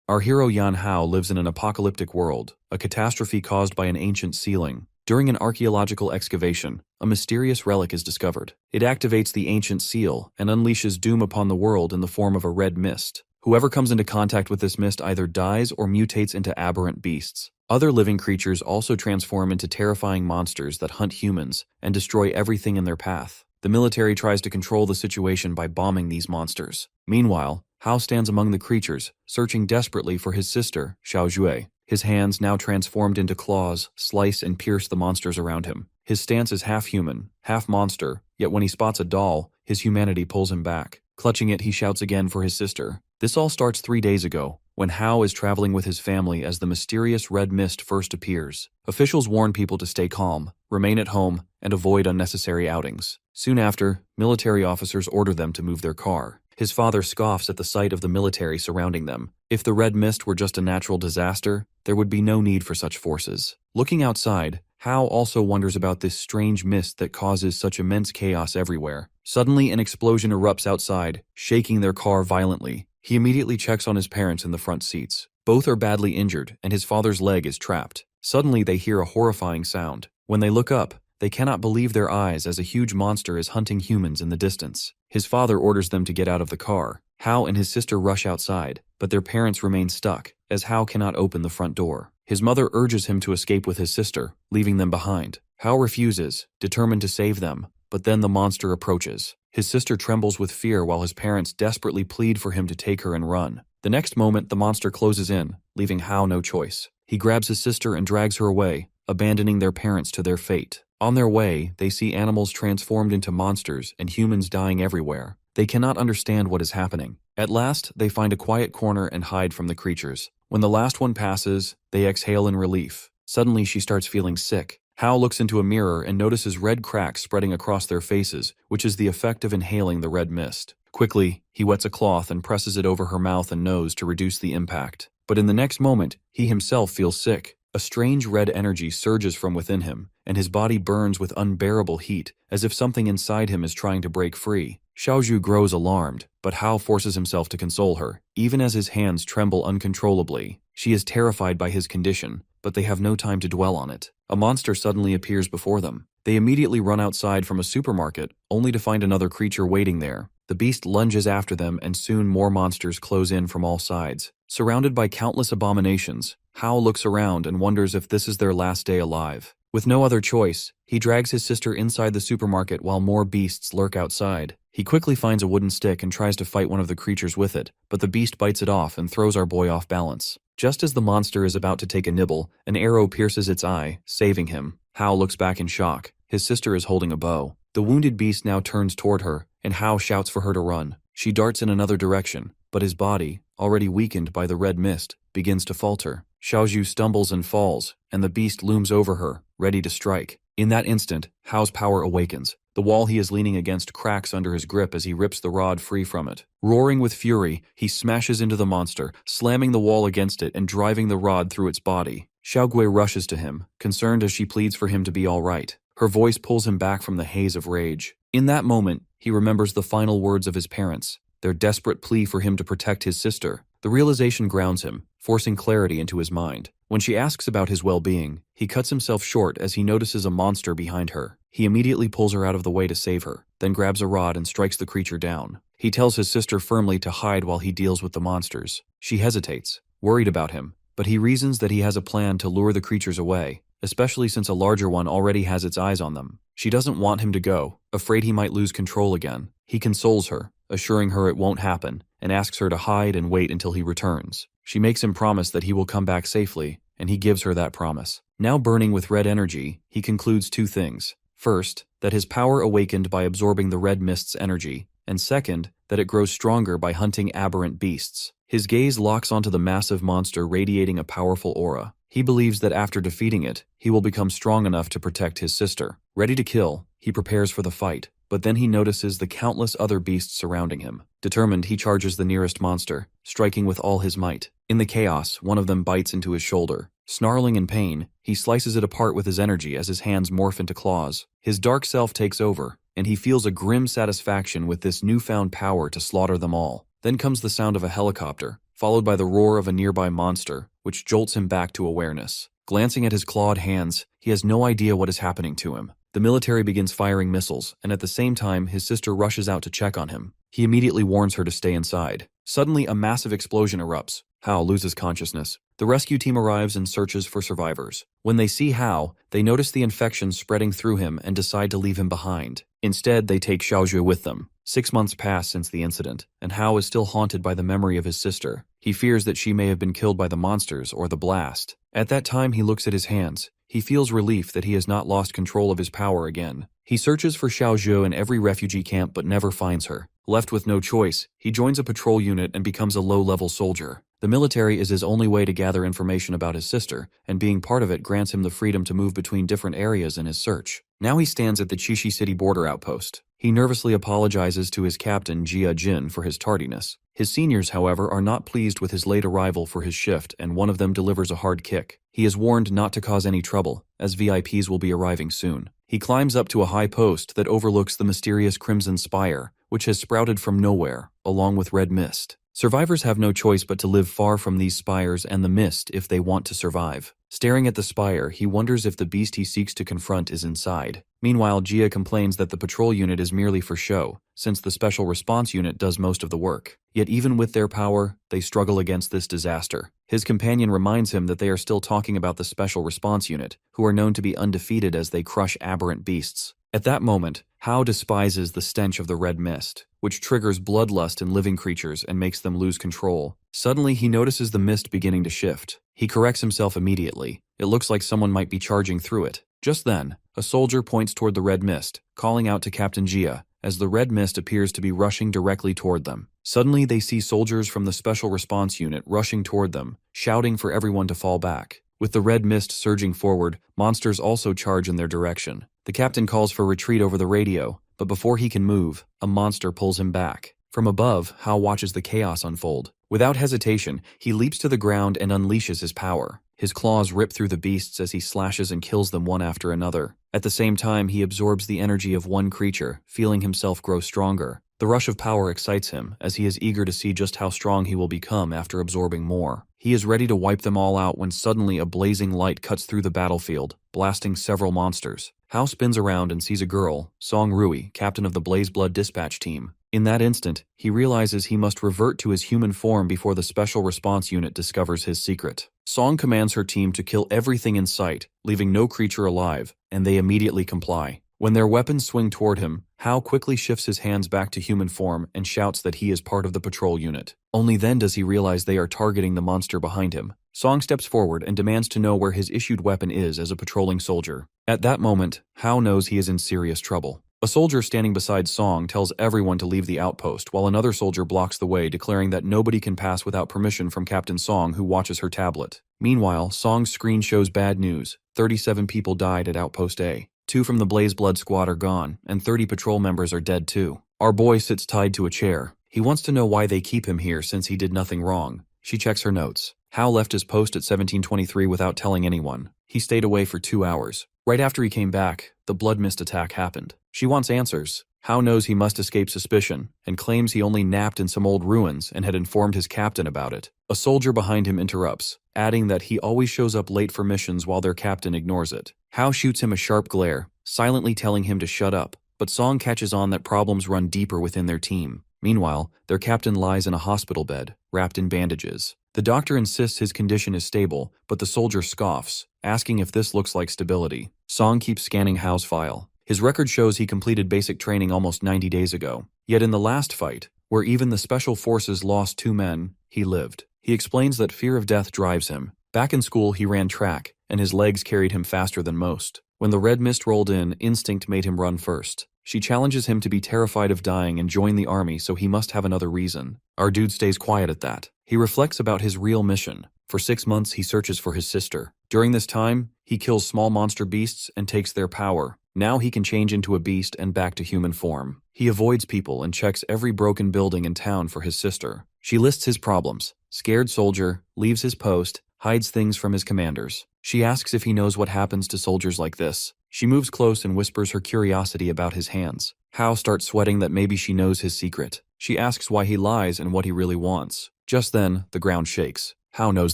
Our hero Yan Hao lives in an apocalyptic world, a catastrophe caused by an ancient sealing. During an archaeological excavation, a mysterious relic is discovered. It activates the ancient seal and unleashes doom upon the world in the form of a red mist. Whoever comes into contact with this mist either dies or mutates into aberrant beasts. Other living creatures also transform into terrifying monsters that hunt humans and destroy everything in their path. The military tries to control the situation by bombing these monsters. Meanwhile, Hao stands among the creatures, searching desperately for his sister, Xiaojue. His hands, now transformed into claws, slice and pierce the monsters around him. His stance is half human, half monster, yet when he spots a doll, his humanity pulls him back. Clutching it, he shouts again for his sister. This all starts 3 days ago, when Hao is traveling with his family as the mysterious red mist first appears. Officials warn people to stay calm, remain at home, and avoid unnecessary outings. Soon after, military officers order them to move their car. His father scoffs at the sight of the military surrounding them. If the red mist were just a natural disaster, there would be no need for such forces. Looking outside, Hao also wonders about this strange mist that causes such immense chaos everywhere. Suddenly, an explosion erupts outside, shaking their car violently. He immediately checks on his parents in the front seats. Both are badly injured, and his father's leg is trapped. Suddenly, they hear a horrifying sound. When they look up, they cannot believe their eyes as a huge monster is hunting humans in the distance. His father orders them to get out of the car. Hao and his sister rush outside, but their parents remain stuck, as Hao cannot open the front door. His mother urges him to escape with his sister, leaving them behind. Hao refuses, determined to save them, but then the monster approaches. His sister trembles with fear while his parents desperately plead for him to take her and run. The next moment, the monster closes in, leaving Hao no choice. He grabs his sister and drags her away, abandoning their parents to their fate. On their way, they see animals transformed into monsters and humans dying everywhere. They cannot understand what is happening. At last, they find a quiet corner and hide from the creatures. When the last one passes, they exhale in relief. Suddenly, she starts feeling sick. Hao looks into a mirror and notices red cracks spreading across their faces, which is the effect of inhaling the red mist. Quickly, he wets a cloth and presses it over her mouth and nose to reduce the impact. But in the next moment, he himself feels sick. A strange red energy surges from within him, and his body burns with unbearable heat, as if something inside him is trying to break free. Xiaozhu grows alarmed, but Hao forces himself to console her, even as his hands tremble uncontrollably. She is terrified by his condition, but they have no time to dwell on it. A monster suddenly appears before them. They immediately run outside from a supermarket, only to find another creature waiting there. The beast lunges after them, and soon more monsters close in from all sides. Surrounded by countless abominations, Hao looks around and wonders if this is their last day alive. With no other choice, he drags his sister inside the supermarket while more beasts lurk outside. He quickly finds a wooden stick and tries to fight one of the creatures with it, but the beast bites it off and throws our boy off balance. Just as the monster is about to take a nibble, an arrow pierces its eye, saving him. Hao looks back in shock. His sister is holding a bow. The wounded beast now turns toward her, and Hao shouts for her to run. She darts in another direction, but his body, already weakened by the red mist, begins to falter. Xiaozhu stumbles and falls, and the beast looms over her, ready to strike. In that instant, Hao's power awakens. The wall he is leaning against cracks under his grip as he rips the rod free from it. Roaring with fury, he smashes into the monster, slamming the wall against it and driving the rod through its body. Xiaogui rushes to him, concerned as she pleads for him to be all right. Her voice pulls him back from the haze of rage. In that moment, he remembers the final words of his parents, their desperate plea for him to protect his sister. The realization grounds him, forcing clarity into his mind. When she asks about his well-being, he cuts himself short as he notices a monster behind her. He immediately pulls her out of the way to save her, then grabs a rod and strikes the creature down. He tells his sister firmly to hide while he deals with the monsters. She hesitates, worried about him, but he reasons that he has a plan to lure the creatures away, especially since a larger one already has its eyes on them. She doesn't want him to go, afraid he might lose control again. He consoles her, assuring her it won't happen, and asks her to hide and wait until he returns. She makes him promise that he will come back safely, and he gives her that promise. Now burning with red energy, he concludes 2 things. First, that his power awakened by absorbing the red mist's energy, and second, that it grows stronger by hunting aberrant beasts. His gaze locks onto the massive monster radiating a powerful aura. He believes that after defeating it, he will become strong enough to protect his sister. Ready to kill, he prepares for the fight, but then he notices the countless other beasts surrounding him. Determined, he charges the nearest monster, striking with all his might. In the chaos, one of them bites into his shoulder. Snarling in pain, he slices it apart with his energy as his hands morph into claws. His dark self takes over, and he feels a grim satisfaction with this newfound power to slaughter them all. Then comes the sound of a helicopter. followed by the roar of a nearby monster, which jolts him back to awareness. Glancing at his clawed hands, he has no idea what is happening to him. The military begins firing missiles, and at the same time, his sister rushes out to check on him. He immediately warns her to stay inside. Suddenly, a massive explosion erupts. Hao loses consciousness. The rescue team arrives and searches for survivors. When they see Hao, they notice the infection spreading through him and decide to leave him behind. Instead, they take Xiaozhu with them. 6 months pass since the incident, and Hao is still haunted by the memory of his sister. He fears that she may have been killed by the monsters or the blast. At that time, he looks at his hands. He feels relief that he has not lost control of his power again. He searches for Xiaozhu in every refugee camp but never finds her. Left with no choice, he joins a patrol unit and becomes a low-level soldier. The military is his only way to gather information about his sister, and being part of it grants him the freedom to move between different areas in his search. Now he stands at the Chishi City border outpost. He nervously apologizes to his captain, Jia Jin, for his tardiness. His seniors, however, are not pleased with his late arrival for his shift, and one of them delivers a hard kick. He is warned not to cause any trouble, as VIPs will be arriving soon. He climbs up to a high post that overlooks the mysterious Crimson Spire, which has sprouted from nowhere, along with red mist. Survivors have no choice but to live far from these spires and the mist if they want to survive. Staring at the spire, he wonders if the beast he seeks to confront is inside. Meanwhile, Jia complains that the patrol unit is merely for show, since the special response unit does most of the work. Yet even with their power, they struggle against this disaster. His companion reminds him that they are still talking about the special response unit, who are known to be undefeated as they crush aberrant beasts. At that moment, Hao despises the stench of the red mist, which triggers bloodlust in living creatures and makes them lose control. Suddenly, he notices the mist beginning to shift. He corrects himself immediately. It looks like someone might be charging through it. Just then, a soldier points toward the red mist, calling out to Captain Jia, as the red mist appears to be rushing directly toward them. Suddenly, they see soldiers from the special response unit rushing toward them, shouting for everyone to fall back. With the red mist surging forward, monsters also charge in their direction. The captain calls for retreat over the radio, but before he can move, a monster pulls him back. From above, Hao watches the chaos unfold. Without hesitation, he leaps to the ground and unleashes his power. His claws rip through the beasts as he slashes and kills them one after another. At the same time, he absorbs the energy of one creature, feeling himself grow stronger. The rush of power excites him, as he is eager to see just how strong he will become after absorbing more. He is ready to wipe them all out when suddenly a blazing light cuts through the battlefield, blasting several monsters. Hao spins around and sees a girl, Song Rui, captain of the Blazeblood dispatch team. In that instant, he realizes he must revert to his human form before the special response unit discovers his secret. Song commands her team to kill everything in sight, leaving no creature alive, and they immediately comply. When their weapons swing toward him, Hao quickly shifts his hands back to human form and shouts that he is part of the patrol unit. Only then does he realize they are targeting the monster behind him. Song steps forward and demands to know where his issued weapon is as a patrolling soldier. At that moment, Hao knows he is in serious trouble. A soldier standing beside Song tells everyone to leave the outpost, while another soldier blocks the way, declaring that nobody can pass without permission from Captain Song, who watches her tablet. Meanwhile, Song's screen shows bad news. 37 people died at Outpost A. 2 from the Blazeblood squad are gone, and 30 patrol members are dead too. Our boy sits tied to a chair. He wants to know why they keep him here since he did nothing wrong. She checks her notes. Hao left his post at 1723 without telling anyone. He stayed away for 2 hours. Right after he came back, the blood mist attack happened. She wants answers. Hao knows he must escape suspicion, and claims he only napped in some old ruins and had informed his captain about it. A soldier behind him interrupts, adding that he always shows up late for missions while their captain ignores it. Hao shoots him a sharp glare, silently telling him to shut up, but Song catches on that problems run deeper within their team. Meanwhile, their captain lies in a hospital bed, wrapped in bandages. The doctor insists his condition is stable, but the soldier scoffs, asking if this looks like stability. Song keeps scanning Hao's file. His record shows he completed basic training almost 90 days ago. Yet in the last fight, where even the special forces lost 2 men, he lived. He explains that fear of death drives him. Back in school, he ran track, and his legs carried him faster than most. When the red mist rolled in, instinct made him run first. She challenges him to be terrified of dying and join the army, so he must have another reason. Our dude stays quiet at that. He reflects about his real mission. For 6 months, he searches for his sister. During this time, he kills small monster beasts and takes their power. Now he can change into a beast and back to human form. He avoids people and checks every broken building in town for his sister. She lists his problems. Scared soldier, leaves his post, hides things from his commanders. She asks if he knows what happens to soldiers like this. She moves close and whispers her curiosity about his hands. Hao starts sweating that maybe she knows his secret. She asks why he lies and what he really wants. Just then, the ground shakes. Hao knows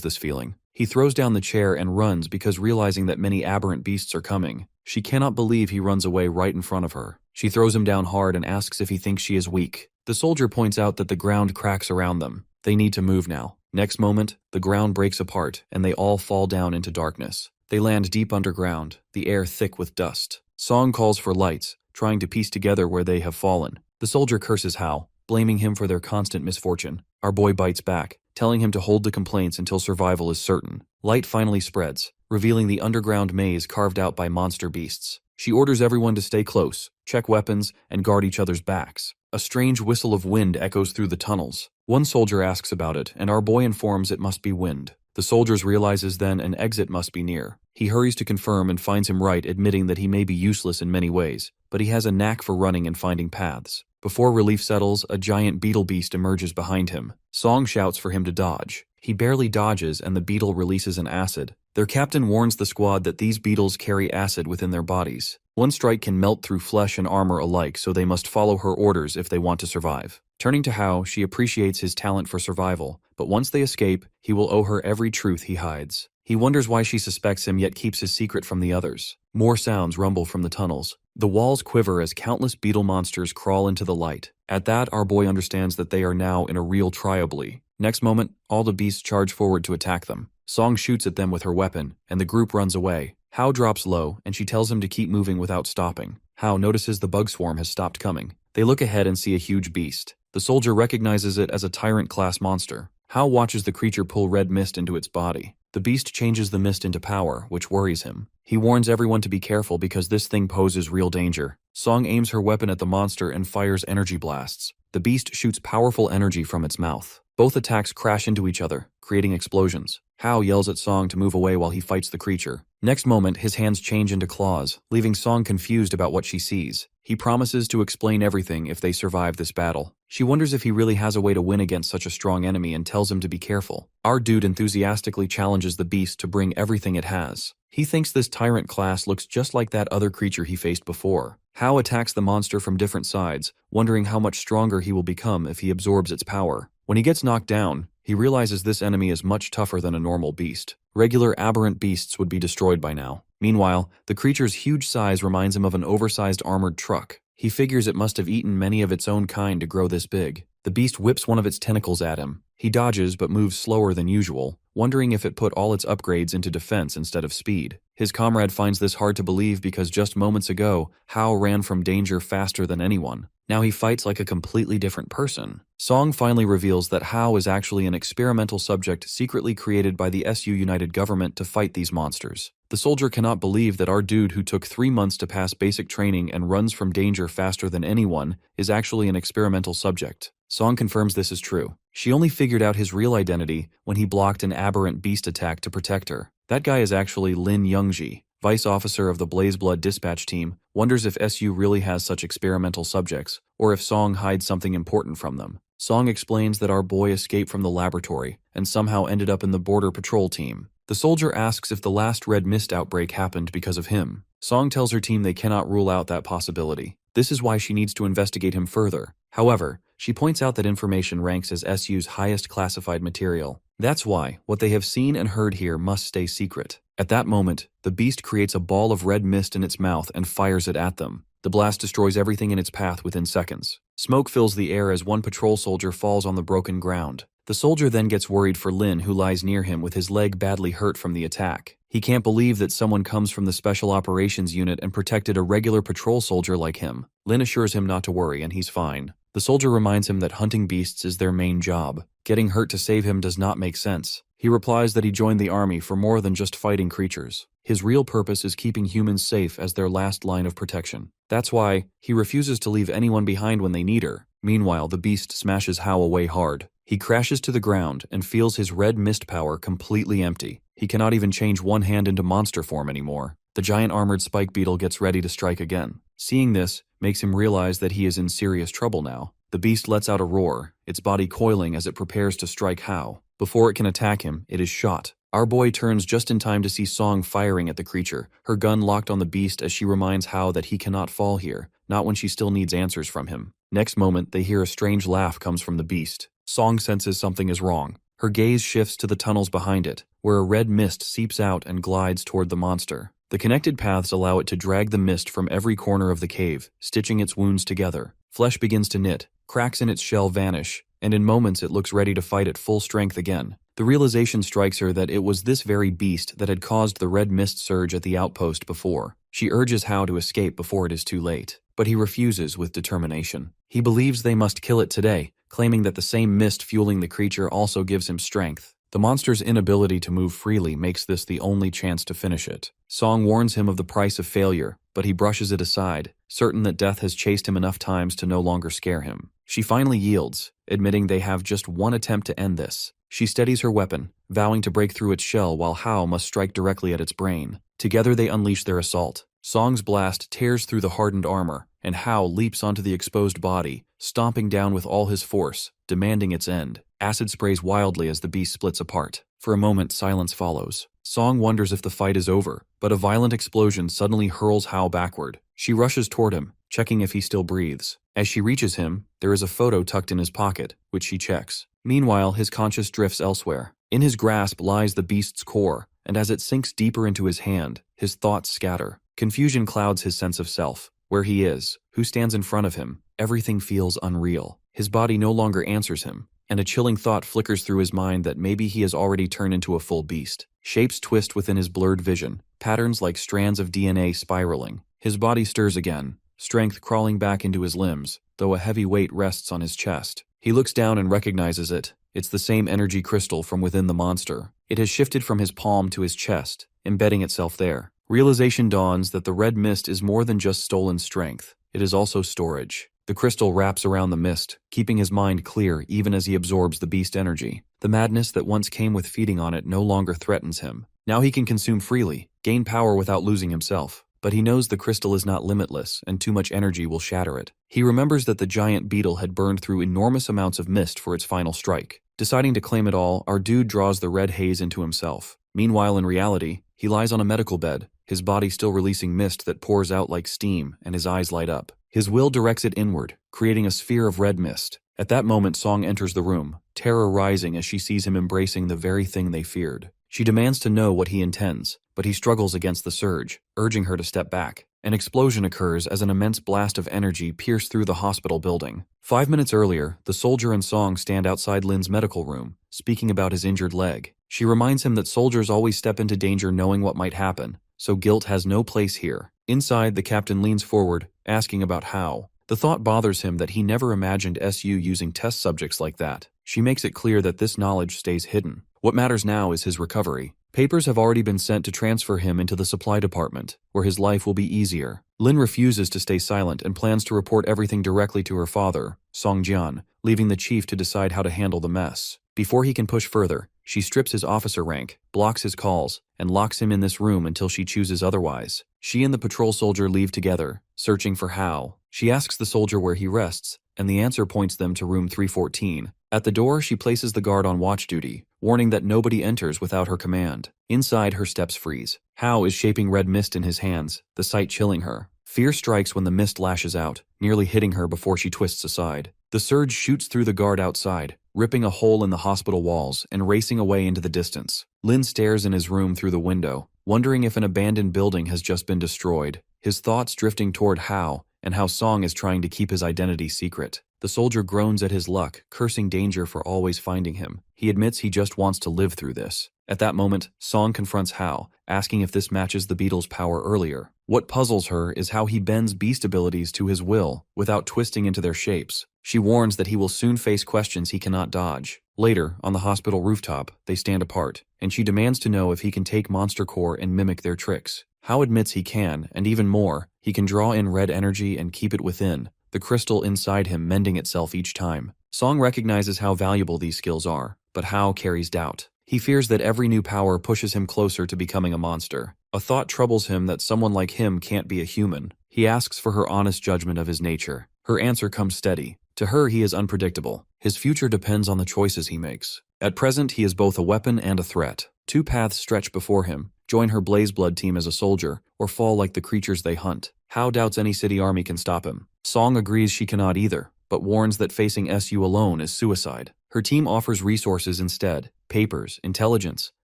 this feeling. He throws down the chair and runs because realizing that many aberrant beasts are coming. She cannot believe he runs away right in front of her. She throws him down hard and asks if he thinks she is weak. The soldier points out that the ground cracks around them. They need to move now. Next moment, the ground breaks apart and they all fall down into darkness. They land deep underground, the air thick with dust. Song calls for lights, trying to piece together where they have fallen. The soldier curses Hao, blaming him for their constant misfortune. Our boy bites back, telling him to hold the complaints until survival is certain. Light finally spreads, revealing the underground maze carved out by monster beasts. She orders everyone to stay close, check weapons, and guard each other's backs. A strange whistle of wind echoes through the tunnels. One soldier asks about it, and our boy informs it must be wind. The soldier realizes then an exit must be near. He hurries to confirm and finds him right, admitting that he may be useless in many ways, but he has a knack for running and finding paths. Before relief settles, a giant beetle beast emerges behind him. Song shouts for him to dodge. He barely dodges and the beetle releases an acid. Their captain warns the squad that these beetles carry acid within their bodies. One strike can melt through flesh and armor alike, so they must follow her orders if they want to survive. Turning to Hao, she appreciates his talent for survival, but once they escape, he will owe her every truth he hides. He wonders why she suspects him yet keeps his secret from the others. More sounds rumble from the tunnels. The walls quiver as countless beetle monsters crawl into the light. At that, our boy understands that they are now in a real triobly. Next moment, all the beasts charge forward to attack them. Song shoots at them with her weapon, and the group runs away. Hao drops low, and she tells him to keep moving without stopping. Hao notices the bug swarm has stopped coming. They look ahead and see a huge beast. The soldier recognizes it as a tyrant-class monster. Hao watches the creature pull red mist into its body. The beast changes the mist into power, which worries him. He warns everyone to be careful because this thing poses real danger. Song aims her weapon at the monster and fires energy blasts. The beast shoots powerful energy from its mouth. Both attacks crash into each other, creating explosions. Hao yells at Song to move away while he fights the creature. Next moment, his hands change into claws, leaving Song confused about what she sees. He promises to explain everything if they survive this battle. She wonders if he really has a way to win against such a strong enemy and tells him to be careful. Our dude enthusiastically challenges the beast to bring everything it has. He thinks this tyrant class looks just like that other creature he faced before. Hao attacks the monster from different sides, wondering how much stronger he will become if he absorbs its power. When he gets knocked down, he realizes this enemy is much tougher than a normal beast. Regular aberrant beasts would be destroyed by now. Meanwhile, the creature's huge size reminds him of an oversized armored truck. He figures it must have eaten many of its own kind to grow this big. The beast whips one of its tentacles at him. He dodges but moves slower than usual, wondering if it put all its upgrades into defense instead of speed. His comrade finds this hard to believe because just moments ago, Hao ran from danger faster than anyone. Now he fights like a completely different person. Song finally reveals that Hao is actually an experimental subject secretly created by the SU United government to fight these monsters. The soldier cannot believe that our dude who took 3 months to pass basic training and runs from danger faster than anyone is actually an experimental subject. Song confirms this is true. She only figured out his real identity when he blocked an aberrant beast attack to protect her. That guy is actually Lin Youngji, vice officer of the Blazeblood dispatch team, wonders if SU really has such experimental subjects, or if Song hides something important from them. Song explains that our boy escaped from the laboratory and somehow ended up in the border patrol team. The soldier asks if the last red mist outbreak happened because of him. Song tells her team they cannot rule out that possibility. This is why she needs to investigate him further. However, she points out that information ranks as SU's highest classified material. That's why what they have seen and heard here must stay secret. At that moment, the beast creates a ball of red mist in its mouth and fires it at them. The blast destroys everything in its path within seconds. Smoke fills the air as one patrol soldier falls on the broken ground. The soldier then gets worried for Lin, who lies near him with his leg badly hurt from the attack. He can't believe that someone comes from the Special Operations Unit and protected a regular patrol soldier like him. Lin assures him not to worry and he's fine. The soldier reminds him that hunting beasts is their main job. Getting hurt to save him does not make sense. He replies that he joined the army for more than just fighting creatures. His real purpose is keeping humans safe as their last line of protection. That's why he refuses to leave anyone behind when they need her. Meanwhile, the beast smashes Hao away hard. He crashes to the ground and feels his red mist power completely empty. He cannot even change one hand into monster form anymore. The giant armored spike beetle gets ready to strike again. Seeing this makes him realize that he is in serious trouble now. The beast lets out a roar, its body coiling as it prepares to strike Hao. Before it can attack him, it is shot. Our boy turns just in time to see Song firing at the creature, her gun locked on the beast as she reminds Hao that he cannot fall here, not when she still needs answers from him. Next moment, they hear a strange laugh comes from the beast. Song senses something is wrong. Her gaze shifts to the tunnels behind it, where a red mist seeps out and glides toward the monster. The connected paths allow it to drag the mist from every corner of the cave, stitching its wounds together. Flesh begins to knit, cracks in its shell vanish, and in moments it looks ready to fight at full strength again. The realization strikes her that it was this very beast that had caused the red mist surge at the outpost before. She urges Hao to escape before it is too late, but he refuses with determination. He believes they must kill it today, claiming that the same mist fueling the creature also gives him strength. The monster's inability to move freely makes this the only chance to finish it. Song warns him of the price of failure, but he brushes it aside, certain that death has chased him enough times to no longer scare him. She finally yields, admitting they have just one attempt to end this. She steadies her weapon, vowing to break through its shell while Hao must strike directly at its brain. Together they unleash their assault. Song's blast tears through the hardened armor, and Hao leaps onto the exposed body, stomping down with all his force, demanding its end. Acid sprays wildly as the beast splits apart. For a moment, silence follows. Song wonders if the fight is over, but a violent explosion suddenly hurls Hao backward. She rushes toward him, checking if he still breathes. As she reaches him, there is a photo tucked in his pocket, which she checks. Meanwhile, his conscience drifts elsewhere. In his grasp lies the beast's core, and as it sinks deeper into his hand, his thoughts scatter. Confusion clouds his sense of self. Where he is, who stands in front of him, everything feels unreal. His body no longer answers him, and a chilling thought flickers through his mind that maybe he has already turned into a full beast. Shapes twist within his blurred vision, patterns like strands of DNA spiraling. His body stirs again, strength crawling back into his limbs, though a heavy weight rests on his chest. He looks down and recognizes it. It's the same energy crystal from within the monster. It has shifted from his palm to his chest, embedding itself there. Realization dawns that the red mist is more than just stolen strength. It is also storage. The crystal wraps around the mist, keeping his mind clear even as he absorbs the beast energy. The madness that once came with feeding on it no longer threatens him. Now he can consume freely, gain power without losing himself. But he knows the crystal is not limitless, and too much energy will shatter it. He remembers that the giant beetle had burned through enormous amounts of mist for its final strike. Deciding to claim it all, our dude draws the red haze into himself. Meanwhile, in reality, he lies on a medical bed, his body still releasing mist that pours out like steam, and his eyes light up. His will directs it inward, creating a sphere of red mist. At that moment, Song enters the room, terror rising as she sees him embracing the very thing they feared. She demands to know what he intends, but he struggles against the surge, urging her to step back. An explosion occurs as an immense blast of energy pierces through the hospital building. 5 minutes earlier, the soldier and Song stand outside Lin's medical room, speaking about his injured leg. She reminds him that soldiers always step into danger knowing what might happen, so guilt has no place here. Inside, the captain leans forward, asking about Hao. The thought bothers him that he never imagined SU using test subjects like that. She makes it clear that this knowledge stays hidden. What matters now is his recovery. Papers have already been sent to transfer him into the supply department, where his life will be easier. Lin refuses to stay silent and plans to report everything directly to her father, Song Jian, leaving the chief to decide how to handle the mess. Before he can push further, she strips his officer rank, blocks his calls, and locks him in this room until she chooses otherwise. She and the patrol soldier leave together, searching for Hao. She asks the soldier where he rests, and the answer points them to room 314. At the door, she places the guard on watch duty, warning that nobody enters without her command. Inside, her steps freeze. Hao is shaping red mist in his hands, the sight chilling her. Fear strikes when the mist lashes out, nearly hitting her before she twists aside. The surge shoots through the guard outside, ripping a hole in the hospital walls and racing away into the distance. Lin stares in his room through the window, wondering if an abandoned building has just been destroyed, his thoughts drifting toward Hao and how Song is trying to keep his identity secret. The soldier groans at his luck, cursing danger for always finding him. He admits he just wants to live through this. At that moment, Song confronts Hao, asking if this matches the beetle's power earlier. What puzzles her is how he bends beast abilities to his will, without twisting into their shapes. She warns that he will soon face questions he cannot dodge. Later, on the hospital rooftop, they stand apart, and she demands to know if he can take Monster Core and mimic their tricks. Hao admits he can, and even more, he can draw in red energy and keep it within, the crystal inside him mending itself each time. Song recognizes how valuable these skills are, but Hao carries doubt. He fears that every new power pushes him closer to becoming a monster. A thought troubles him that someone like him can't be a human. He asks for her honest judgment of his nature. Her answer comes steady. To her, he is unpredictable. His future depends on the choices he makes. At present, he is both a weapon and a threat. Two paths stretch before him: join her Blazeblood team as a soldier, or fall like the creatures they hunt. Hao doubts any city army can stop him. Song agrees she cannot either, but warns that facing SU alone is suicide. Her team offers resources instead: papers, intelligence,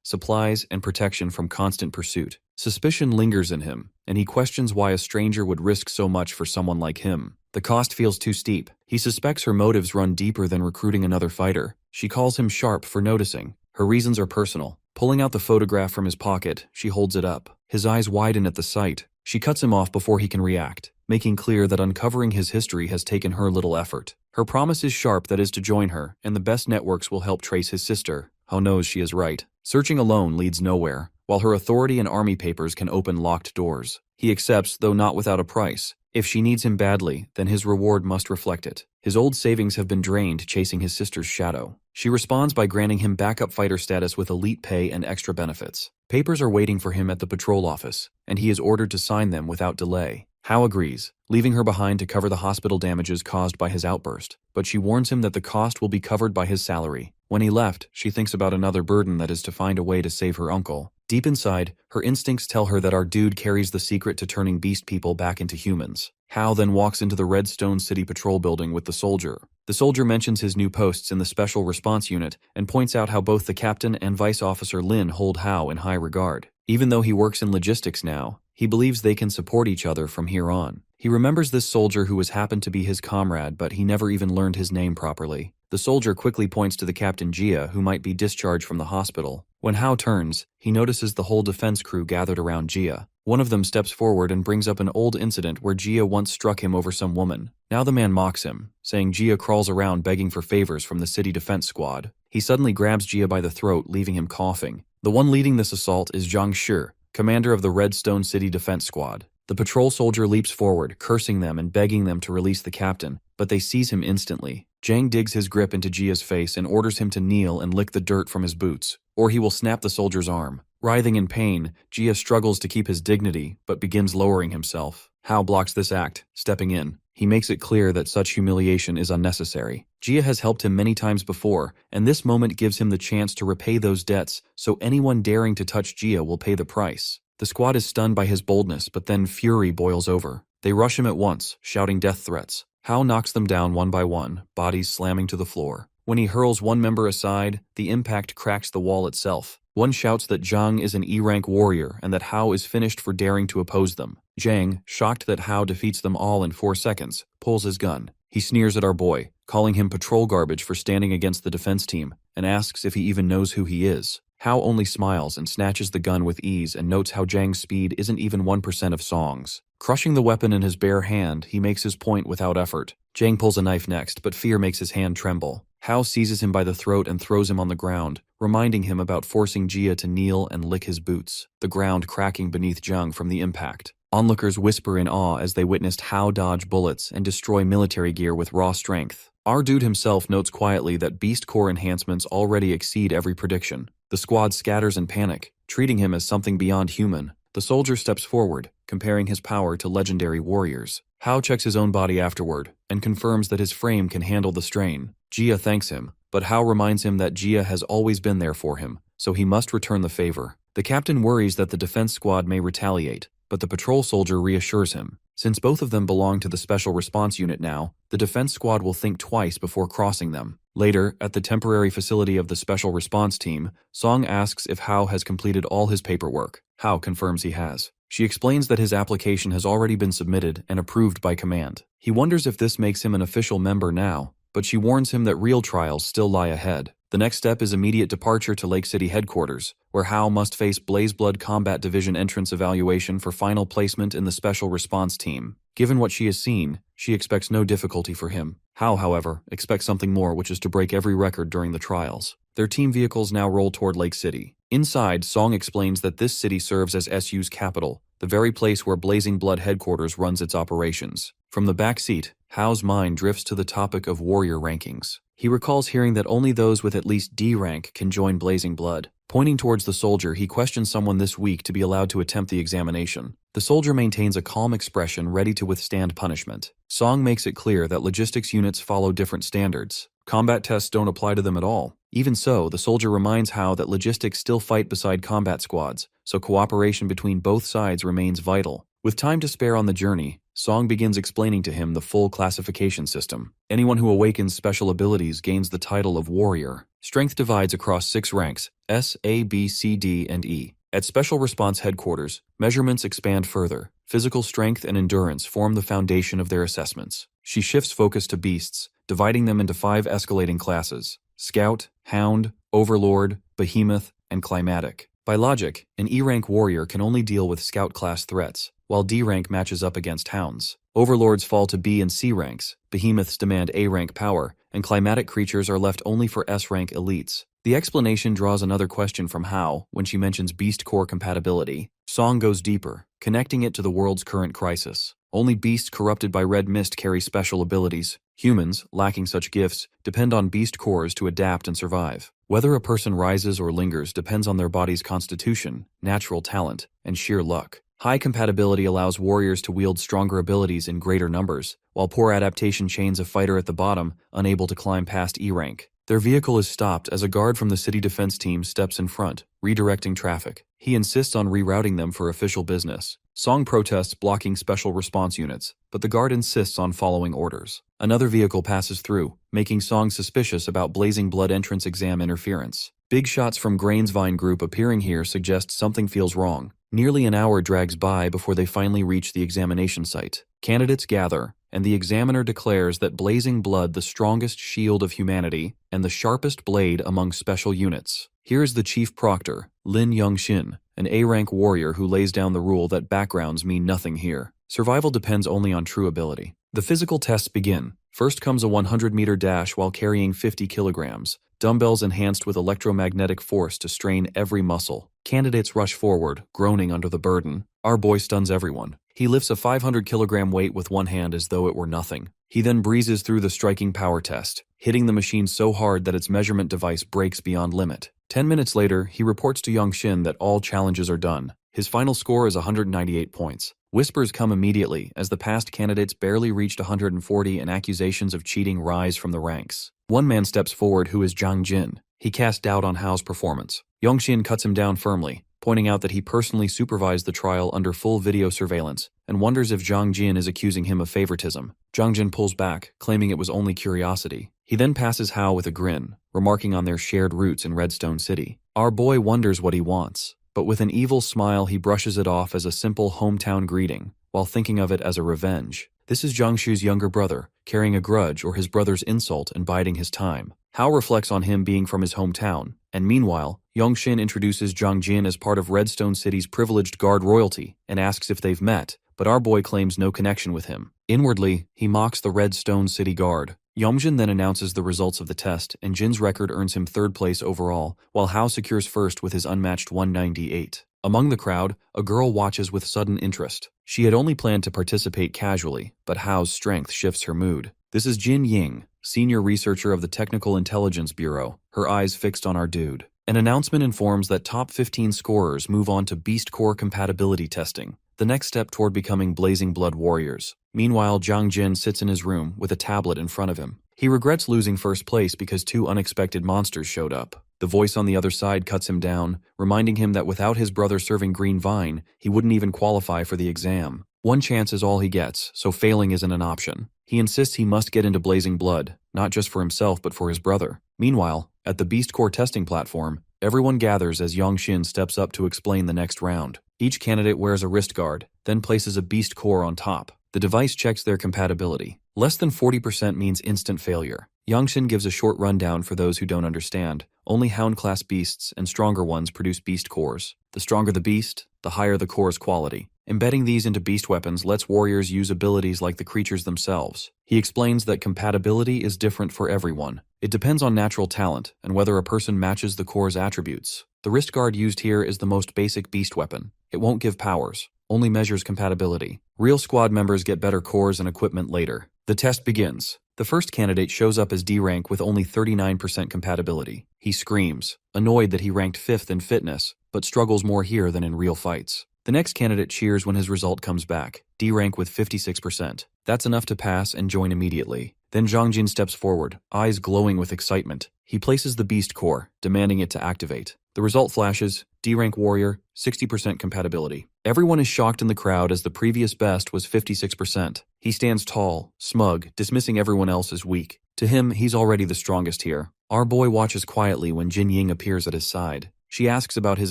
supplies, and protection from constant pursuit. Suspicion lingers in him, and he questions why a stranger would risk so much for someone like him. The cost feels too steep. He suspects her motives run deeper than recruiting another fighter. She calls him sharp for noticing. Her reasons are personal. Pulling out the photograph from his pocket, she holds it up. His eyes widen at the sight. She cuts him off before he can react, making clear that uncovering his history has taken her little effort. Her promise is sharp that is to join her, and the best networks will help trace his sister. How knows she is right. Searching alone leads nowhere, while her authority and army papers can open locked doors. He accepts, though not without a price. If she needs him badly, then his reward must reflect it. His old savings have been drained chasing his sister's shadow. She responds by granting him backup fighter status with elite pay and extra benefits. Papers are waiting for him at the patrol office, and he is ordered to sign them without delay. Hao agrees, leaving her behind to cover the hospital damages caused by his outburst, but she warns him that the cost will be covered by his salary. When he left, she thinks about another burden, that is to find a way to save her uncle. Deep inside, her instincts tell her that our dude carries the secret to turning beast people back into humans. Hao then walks into the Redstone City Patrol building with the soldier. The soldier mentions his new posts in the Special Response Unit and points out how both the captain and Vice Officer Lin hold Hao in high regard. Even though he works in logistics now, he believes they can support each other from here on. He remembers this soldier who was happened to be his comrade, but he never even learned his name properly. The soldier quickly points to the Captain Jia, who might be discharged from the hospital. When Hao turns, he notices the whole defense crew gathered around Jia. One of them steps forward and brings up an old incident where Jia once struck him over some woman. Now the man mocks him, saying Jia crawls around begging for favors from the city defense squad. He suddenly grabs Jia by the throat, leaving him coughing. The one leading this assault is Zhang Shi, commander of the Redstone City Defense Squad. The patrol soldier leaps forward, cursing them and begging them to release the captain, but they seize him instantly. Zhang digs his grip into Jia's face and orders him to kneel and lick the dirt from his boots, or he will snap the soldier's arm. Writhing in pain, Jia struggles to keep his dignity, but begins lowering himself. Hao blocks this act, stepping in. He makes it clear that such humiliation is unnecessary. Jia has helped him many times before, and this moment gives him the chance to repay those debts, so anyone daring to touch Jia will pay the price. The squad is stunned by his boldness, but then fury boils over. They rush him at once, shouting death threats. Hao knocks them down one by one, bodies slamming to the floor. When he hurls one member aside, the impact cracks the wall itself. One shouts that Zhang is an E-rank warrior and that Hao is finished for daring to oppose them. Zhang, shocked that Hao defeats them all in 4 seconds, pulls his gun. He sneers at our boy, calling him patrol garbage for standing against the defense team, and asks if he even knows who he is. Hao only smiles and snatches the gun with ease and notes how Zhang's speed isn't even 1% of Song's. Crushing the weapon in his bare hand, he makes his point without effort. Zhang pulls a knife next, but fear makes his hand tremble. Hao seizes him by the throat and throws him on the ground, reminding him about forcing Jia to kneel and lick his boots, the ground cracking beneath Zhang from the impact. Onlookers whisper in awe as they witnessed Hao dodge bullets and destroy military gear with raw strength. Our dude himself notes quietly that Beast Core enhancements already exceed every prediction. The squad scatters in panic, treating him as something beyond human. The soldier steps forward, comparing his power to legendary warriors. Hao checks his own body afterward, and confirms that his frame can handle the strain. Jia thanks him, but Hao reminds him that Jia has always been there for him, so he must return the favor. The captain worries that the defense squad may retaliate, but the patrol soldier reassures him. Since both of them belong to the Special Response Unit now, the defense squad will think twice before crossing them. Later, at the temporary facility of the Special Response Team, Song asks if Hao has completed all his paperwork. Hao confirms he has. She explains that his application has already been submitted and approved by command. He wonders if this makes him an official member now, but she warns him that real trials still lie ahead. The next step is immediate departure to Lake City headquarters, where Hao must face Blazeblood Combat Division entrance evaluation for final placement in the Special Response Team. Given what she has seen, she expects no difficulty for him. Hao, however, expects something more, which is to break every record during the trials. Their team vehicles now roll toward Lake City. Inside, Song explains that this city serves as SU's capital, the very place where Blazing Blood headquarters runs its operations. From the back seat, Hao's mind drifts to the topic of warrior rankings. He recalls hearing that only those with at least D rank can join Blazing Blood. Pointing towards the soldier, he questions someone this week to be allowed to attempt the examination. The soldier maintains a calm expression, ready to withstand punishment. Song makes it clear that logistics units follow different standards. Combat tests don't apply to them at all. Even so, the soldier reminds Hao that logistics still fight beside combat squads, so cooperation between both sides remains vital. With time to spare on the journey, Song begins explaining to him the full classification system. Anyone who awakens special abilities gains the title of warrior. Strength divides across 6 ranks, S, A, B, C, D, and E. At Special Response Headquarters, measurements expand further. Physical strength and endurance form the foundation of their assessments. She shifts focus to beasts, dividing them into 5 escalating classes: Scout, Hound, Overlord, Behemoth, and Climatic. By logic, an E-rank warrior can only deal with Scout-class threats, while D-rank matches up against Hounds. Overlords fall to B and C ranks, Behemoths demand A-rank power, and Climatic creatures are left only for S-rank elites. The explanation draws another question from How when she mentions Beast Core compatibility. Song goes deeper, connecting it to the world's current crisis. Only beasts corrupted by red mist carry special abilities. Humans, lacking such gifts, depend on beast cores to adapt and survive. Whether a person rises or lingers depends on their body's constitution, natural talent, and sheer luck. High compatibility allows warriors to wield stronger abilities in greater numbers, while poor adaptation chains a fighter at the bottom, unable to climb past E-rank. Their vehicle is stopped as a guard from the city defense team steps in front, redirecting traffic. He insists on rerouting them for official business. Song protests blocking special response units, but the guard insists on following orders. Another vehicle passes through, making Song suspicious about Blazing Blood entrance exam interference. Big shots from Grain's Vine group appearing here suggest something feels wrong. Nearly an hour drags by before they finally reach the examination site. Candidates gather, and the examiner declares that Blazing Blood the strongest shield of humanity and the sharpest blade among special units. Here is the chief proctor, Lin Yongshin, an A-rank warrior who lays down the rule that backgrounds mean nothing here. Survival depends only on true ability. The physical tests begin. First comes a 100-meter dash while carrying 50 kilograms. Dumbbells enhanced with electromagnetic force to strain every muscle. Candidates rush forward, groaning under the burden. Our boy stuns everyone. He lifts a 500-kilogram weight with one hand as though it were nothing. He then breezes through the striking power test, hitting the machine so hard that its measurement device breaks beyond limit. 10 minutes later, he reports to Yongshin that all challenges are done. His final score is 198 points. Whispers come immediately as the past candidates barely reached 140 and accusations of cheating rise from the ranks. One man steps forward who is Zhang Jin. He casts doubt on Hao's performance. Yongshin cuts him down firmly, pointing out that he personally supervised the trial under full video surveillance and wonders if Zhang Jin is accusing him of favoritism. Zhang Jin pulls back, claiming it was only curiosity. He then passes Hao with a grin, remarking on their shared roots in Redstone City. Our boy wonders what he wants, but with an evil smile he brushes it off as a simple hometown greeting, while thinking of it as a revenge. This is Jiangshu's younger brother, carrying a grudge or his brother's insult and biding his time. Hao reflects on him being from his hometown, and meanwhile, Yongshin introduces Zhang Jin as part of Redstone City's privileged guard royalty and asks if they've met, but our boy claims no connection with him. Inwardly, he mocks the Redstone City guard. Yomjin then announces the results of the test, and Jin's record earns him 3rd place overall, while Hao secures 1st with his unmatched 198. Among the crowd, a girl watches with sudden interest. She had only planned to participate casually, but Hao's strength shifts her mood. This is Jin Ying, senior researcher of the Technical Intelligence Bureau, her eyes fixed on our dude. An announcement informs that top 15 scorers move on to Beast Core compatibility testing, the next step toward becoming Blazing Blood warriors. Meanwhile, Zhang Jin sits in his room with a tablet in front of him. He regrets losing 1st place because 2 unexpected monsters showed up. The voice on the other side cuts him down, reminding him that without his brother serving Green Vine, he wouldn't even qualify for the exam. One chance is all he gets, so failing isn't an option. He insists he must get into Blazing Blood, not just for himself but for his brother. Meanwhile, at the Beast Core testing platform, everyone gathers as Yongshin steps up to explain the next round. Each candidate wears a wrist guard, then places a Beast Core on top. The device checks their compatibility. Less than 40% means instant failure. Yongshin gives a short rundown for those who don't understand. Only Hound-class beasts and stronger ones produce beast cores. The stronger the beast, the higher the core's quality. Embedding these into beast weapons lets warriors use abilities like the creatures themselves. He explains that compatibility is different for everyone. It depends on natural talent and whether a person matches the core's attributes. The wrist guard used here is the most basic beast weapon. It won't give powers, only measures compatibility. Real squad members get better cores and equipment later. The test begins. The first candidate shows up as D rank with only 39% compatibility. He screams, annoyed that he ranked 5th in fitness, but struggles more here than in real fights. The next candidate cheers when his result comes back, D rank with 56%. That's enough to pass and join immediately. Then Zhang Jin steps forward, eyes glowing with excitement. He places the beast core, demanding it to activate. The result flashes, D-rank warrior, 60% compatibility. Everyone is shocked in the crowd as the previous best was 56%. He stands tall, smug, dismissing everyone else as weak. To him, he's already the strongest here. Our boy watches quietly when Jin Ying appears at his side. She asks about his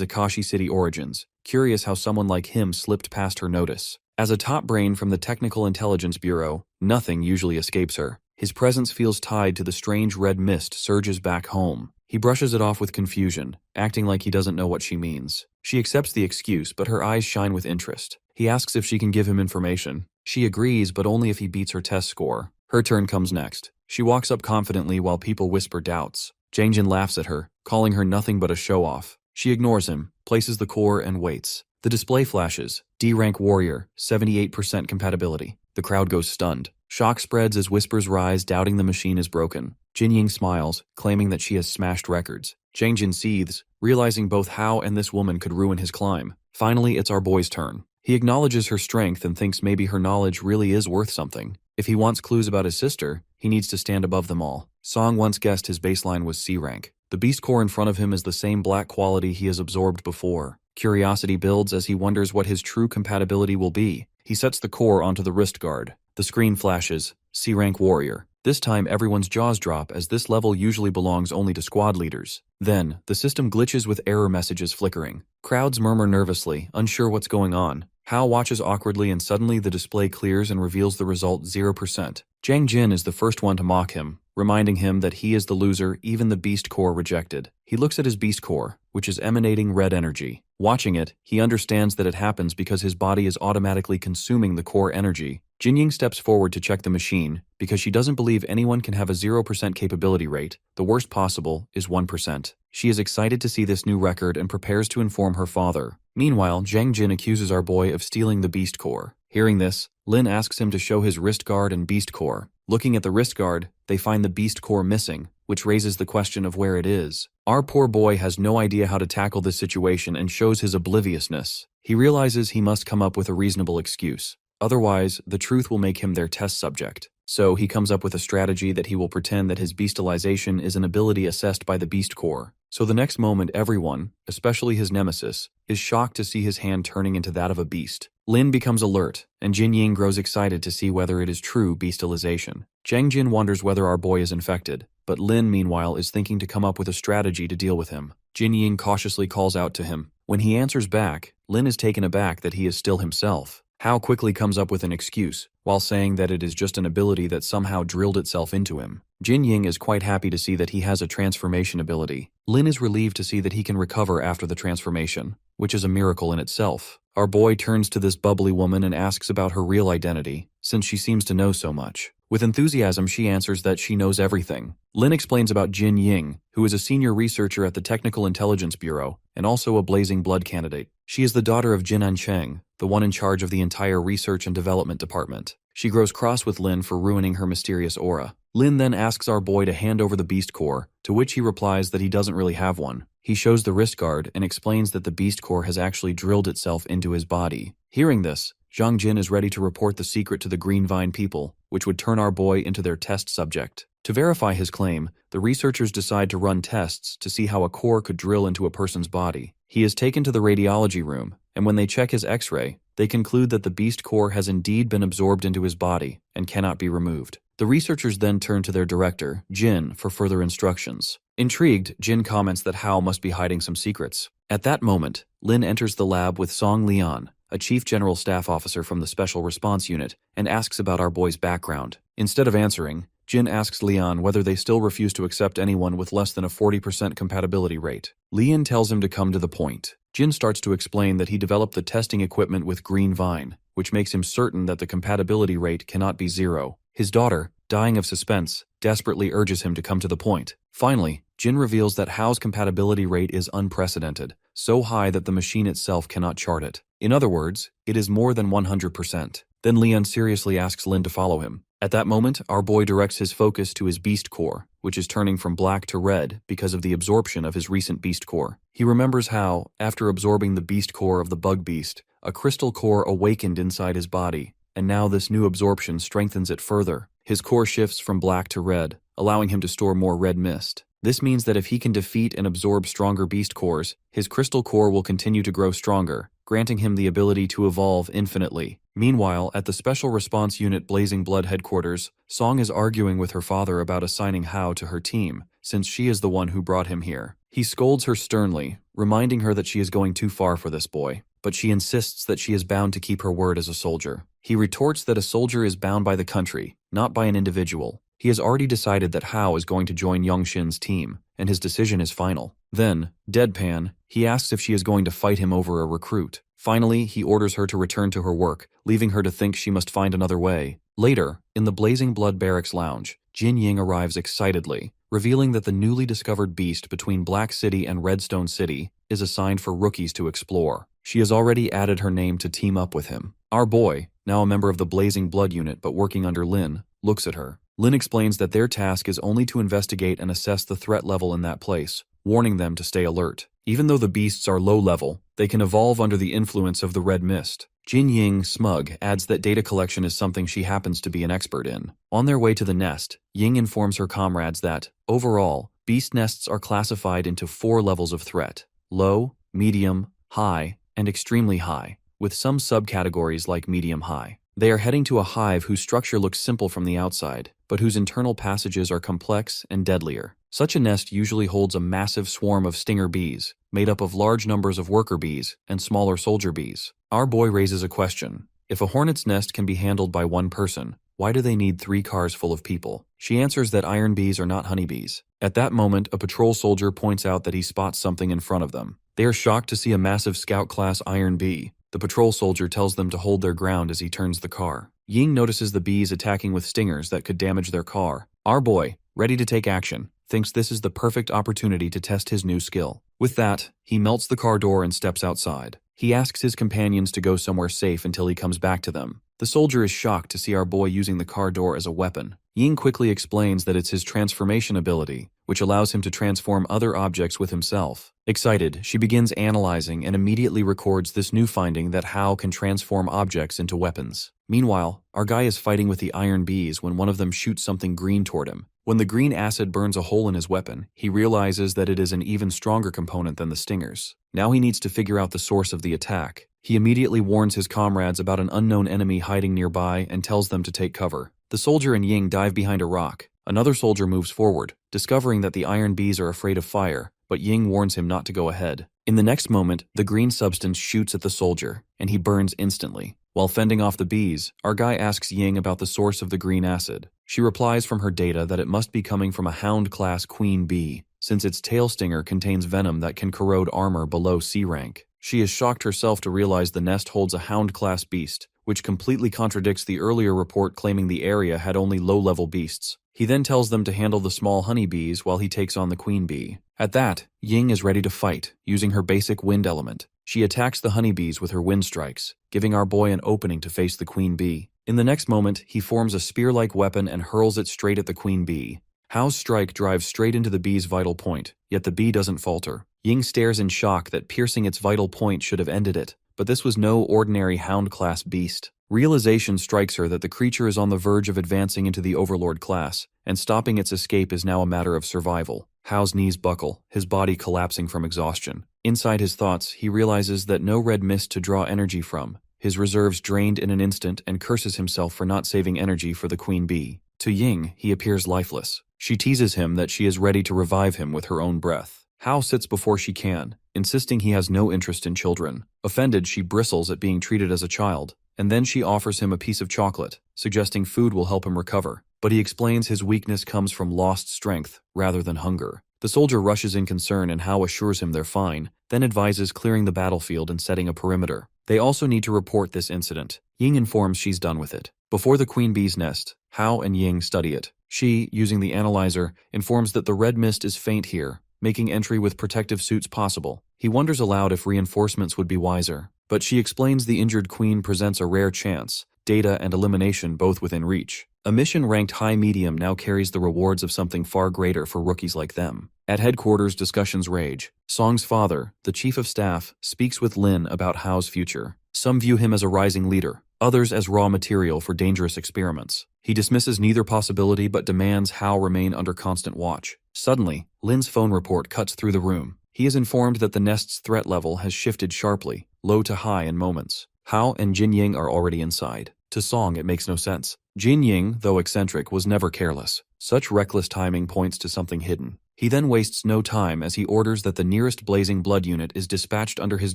Akashi City origins, curious how someone like him slipped past her notice. As a top brain from the Technical Intelligence Bureau, nothing usually escapes her. His presence feels tied to the strange red mist surges back home. He brushes it off with confusion, acting like he doesn't know what she means. She accepts the excuse, but her eyes shine with interest. He asks if she can give him information. She agrees, but only if he beats her test score. Her turn comes next. She walks up confidently while people whisper doubts. Jang Jin laughs at her, calling her nothing but a show-off. She ignores him, places the core, and waits. The display flashes. D-rank warrior, 78% compatibility. The crowd goes stunned. Shock spreads as whispers rise, doubting the machine is broken. Jin Ying smiles, claiming that she has smashed records. Jang Jin seethes, realizing both how and this woman could ruin his climb. Finally, it's our boy's turn. He acknowledges her strength and thinks maybe her knowledge really is worth something. If he wants clues about his sister, he needs to stand above them all. Song once guessed his baseline was C rank. The beast core in front of him is the same black quality he has absorbed before. Curiosity builds as he wonders what his true compatibility will be. He sets the core onto the wrist guard. The screen flashes, C rank warrior. This time everyone's jaws drop as this level usually belongs only to squad leaders. Then, the system glitches with error messages flickering. Crowds murmur nervously, unsure what's going on. Hao watches awkwardly and suddenly the display clears and reveals the result 0%. Jang Jin is the first one to mock him, reminding him that he is the loser even the beast core rejected. He looks at his beast core, which is emanating red energy. Watching it, he understands that it happens because his body is automatically consuming the core energy. Jin Ying steps forward to check the machine, because she doesn't believe anyone can have a 0% capability rate. The worst possible is 1%. She is excited to see this new record and prepares to inform her father. Meanwhile, Jang Jin accuses our boy of stealing the beast core. Hearing this, Lin asks him to show his wrist guard and beast core. Looking at the wrist guard, they find the beast core missing, which raises the question of where it is. Our poor boy has no idea how to tackle this situation and shows his obliviousness. He realizes he must come up with a reasonable excuse. Otherwise, the truth will make him their test subject. So he comes up with a strategy that he will pretend that his bestialization is an ability assessed by the beast core. So the next moment everyone, especially his nemesis, is shocked to see his hand turning into that of a beast. Lin becomes alert, and Jin Ying grows excited to see whether it is true bestialization. Jang Jin wonders whether our boy is infected, but Lin meanwhile is thinking to come up with a strategy to deal with him. Jin Ying cautiously calls out to him. When he answers back, Lin is taken aback that he is still himself. Hao quickly comes up with an excuse, while saying that it is just an ability that somehow drilled itself into him. Jin Ying is quite happy to see that he has a transformation ability. Lin is relieved to see that he can recover after the transformation, which is a miracle in itself. Our boy turns to this bubbly woman and asks about her real identity, since she seems to know so much. With enthusiasm, she answers that she knows everything. Lin explains about Jin Ying, who is a senior researcher at the Technical Intelligence Bureau, and also a blazing blood candidate. She is the daughter of Jinan Cheng, the one in charge of the entire research and development department. She grows cross with Lin for ruining her mysterious aura. Lin then asks our boy to hand over the beast core, to which he replies that he doesn't really have one. He shows the wrist guard and explains that the beast core has actually drilled itself into his body. Hearing this, Zhang Jin is ready to report the secret to the Green Vine people, which would turn our boy into their test subject. To verify his claim, the researchers decide to run tests to see how a core could drill into a person's body. He is taken to the radiology room, and when they check his X-ray, they conclude that the beast core has indeed been absorbed into his body and cannot be removed. The researchers then turn to their director, Jin, for further instructions. Intrigued, Jin comments that Hao must be hiding some secrets. At that moment, Lin enters the lab with Song Lian, a chief general staff officer from the Special Response Unit, and asks about our boy's background. Instead of answering, Jin asks Lian whether they still refuse to accept anyone with less than a 40% compatibility rate. Lian tells him to come to the point. Jin starts to explain that he developed the testing equipment with Green Vine, which makes him certain that the compatibility rate cannot be 0. His daughter, dying of suspense, desperately urges him to come to the point. Finally, Jin reveals that Hao's compatibility rate is unprecedented, so high that the machine itself cannot chart it. In other words, it is more than 100%. Then Lian seriously asks Lin to follow him. At that moment, our boy directs his focus to his beast core, which is turning from black to red because of the absorption of his recent beast core. He remembers how, after absorbing the beast core of the bug beast, a crystal core awakened inside his body, and now this new absorption strengthens it further. His core shifts from black to red, allowing him to store more red mist. This means that if he can defeat and absorb stronger beast cores, his crystal core will continue to grow stronger, granting him the ability to evolve infinitely. Meanwhile, at the Special Response Unit Blazing Blood headquarters, Song is arguing with her father about assigning Hao to her team, since she is the one who brought him here. He scolds her sternly, reminding her that she is going too far for this boy, but she insists that she is bound to keep her word as a soldier. He retorts that a soldier is bound by the country, not by an individual. He has already decided that Hao is going to join Yongshin's team, and his decision is final. Then, deadpan, he asks if she is going to fight him over a recruit. Finally, he orders her to return to her work, leaving her to think she must find another way. Later, in the Blazing Blood Barracks lounge, Jin Ying arrives excitedly, revealing that the newly discovered beast between Black City and Redstone City is assigned for rookies to explore. She has already added her name to team up with him. Our boy, now a member of the Blazing Blood unit but working under Lin, looks at her. Lin explains that their task is only to investigate and assess the threat level in that place, warning them to stay alert. Even though the beasts are low level, they can evolve under the influence of the red mist. Jin Ying, smug, adds that data collection is something she happens to be an expert in. On their way to the nest, Ying informs her comrades that, overall, beast nests are classified into 4 levels of threat: low, medium, high, and extremely high, with some subcategories like medium-high. They are heading to a hive whose structure looks simple from the outside, but whose internal passages are complex and deadlier. Such a nest usually holds a massive swarm of stinger bees, made up of large numbers of worker bees and smaller soldier bees. Our boy raises a question. If a hornet's nest can be handled by one person, why do they need 3 cars full of people? She answers that iron bees are not honeybees. At that moment, a patrol soldier points out that he spots something in front of them. They are shocked to see a massive scout-class iron bee. The patrol soldier tells them to hold their ground as he turns the car. Ying notices the bees attacking with stingers that could damage their car. Our boy, ready to take action, thinks this is the perfect opportunity to test his new skill. With that, he melts the car door and steps outside. He asks his companions to go somewhere safe until he comes back to them. The soldier is shocked to see our boy using the car door as a weapon. Ying quickly explains that it's his transformation ability, which allows him to transform other objects with himself. Excited, she begins analyzing and immediately records this new finding that Hao can transform objects into weapons. Meanwhile, our guy is fighting with the iron bees when one of them shoots something green toward him. When the green acid burns a hole in his weapon, he realizes that it is an even stronger component than the stingers. Now he needs to figure out the source of the attack. He immediately warns his comrades about an unknown enemy hiding nearby and tells them to take cover. The soldier and Ying dive behind a rock. Another soldier moves forward, discovering that the iron bees are afraid of fire, but Ying warns him not to go ahead. In the next moment, the green substance shoots at the soldier, and he burns instantly. While fending off the bees, our guy asks Ying about the source of the green acid. She replies from her data that it must be coming from a hound-class queen bee, since its tail stinger contains venom that can corrode armor below C rank. She is shocked herself to realize the nest holds a hound-class beast, which completely contradicts the earlier report claiming the area had only low-level beasts. He then tells them to handle the small honeybees while he takes on the queen bee. At that, Ying is ready to fight, using her basic wind element. She attacks the honeybees with her wind strikes, giving our boy an opening to face the queen bee. In the next moment, he forms a spear-like weapon and hurls it straight at the queen bee. Hao's strike drives straight into the bee's vital point, yet the bee doesn't falter. Ying stares in shock that piercing its vital point should have ended it, but this was no ordinary hound-class beast. Realization strikes her that the creature is on the verge of advancing into the Overlord class, and stopping its escape is now a matter of survival. Hao's knees buckle, his body collapsing from exhaustion. Inside his thoughts, he realizes that no red mist to draw energy from, his reserves drained in an instant, and curses himself for not saving energy for the queen bee. To Ying, he appears lifeless. She teases him that she is ready to revive him with her own breath. Hao sits before she can, insisting he has no interest in children. Offended, she bristles at being treated as a child, and then she offers him a piece of chocolate, suggesting food will help him recover. But he explains his weakness comes from lost strength rather than hunger. The soldier rushes in concern and Hao assures him they're fine, then advises clearing the battlefield and setting a perimeter. They also need to report this incident. Ying informs she's done with it. Before the queen bee's nest, Hao and Ying study it. She, using the analyzer, informs that the red mist is faint here, making entry with protective suits possible. He wonders aloud if reinforcements would be wiser, but she explains the injured queen presents a rare chance, data and elimination both within reach. A mission ranked high-medium now carries the rewards of something far greater for rookies like them. At headquarters, discussions rage. Song's father, the chief of staff, speaks with Lin about Hao's future. Some view him as a rising leader, others as raw material for dangerous experiments. He dismisses neither possibility but demands Hao remain under constant watch. Suddenly, Lin's phone report cuts through the room. He is informed that the nest's threat level has shifted sharply, low to high in moments. Hao and Jinying are already inside. To Song, it makes no sense. Jinying, though eccentric, was never careless. Such reckless timing points to something hidden. He then wastes no time as he orders that the nearest Blazing Blood unit is dispatched under his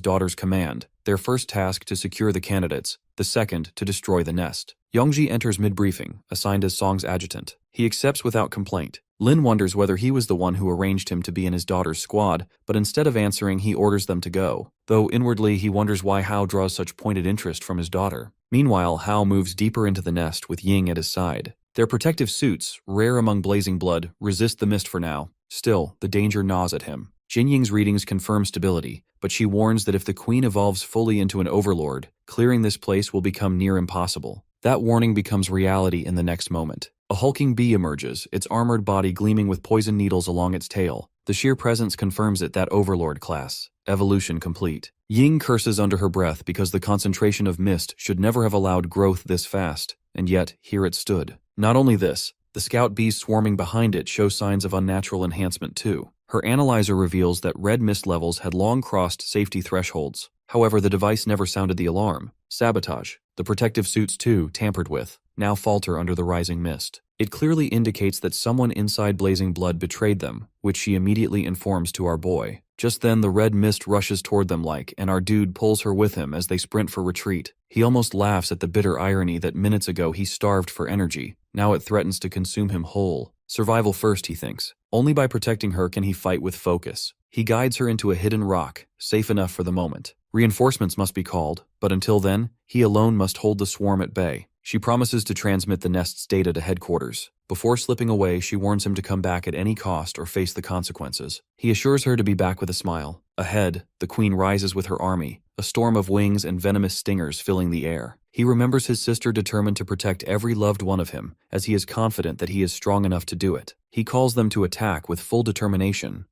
daughter's command, their first task to secure the candidates, the second to destroy the nest. Yongji enters mid-briefing, assigned as Song's adjutant. He accepts without complaint. Lin wonders whether he was the one who arranged him to be in his daughter's squad, but instead of answering, he orders them to go. Though inwardly he wonders why Hao draws such pointed interest from his daughter. Meanwhile, Hao moves deeper into the nest with Ying at his side. Their protective suits, rare among Blazing Blood, resist the mist for now. Still, the danger gnaws at him. Jinying's readings confirm stability, but she warns that if the queen evolves fully into an overlord, clearing this place will become near impossible. That warning becomes reality in the next moment. A hulking bee emerges, its armored body gleaming with poison needles along its tail. The sheer presence confirms it that overlord class. Evolution complete. Ying curses under her breath because the concentration of mist should never have allowed growth this fast, and yet here it stood. Not only this, the scout bees swarming behind it show signs of unnatural enhancement too. Her analyzer reveals that red mist levels had long crossed safety thresholds. However, the device never sounded the alarm. Sabotage. The protective suits too, tampered with, now falter under the rising mist. It clearly indicates that someone inside Blazing Blood betrayed them, which she immediately informs to our boy. Just then the red mist rushes toward them and our dude pulls her with him as they sprint for retreat. He almost laughs at the bitter irony that minutes ago he starved for energy. Now it threatens to consume him whole. Survival first, he thinks. Only by protecting her can he fight with focus. He guides her into a hidden rock, safe enough for the moment. Reinforcements must be called, but until then, he alone must hold the swarm at bay. She promises to transmit the nest's data to headquarters. Before slipping away, she warns him to come back at any cost or face the consequences. He assures her to be back with a smile. Ahead, the queen rises with her army, a storm of wings and venomous stingers filling the air. He remembers his sister determined to protect every loved one of him, as he is confident that he is strong enough to do it. He calls them to attack with full determination.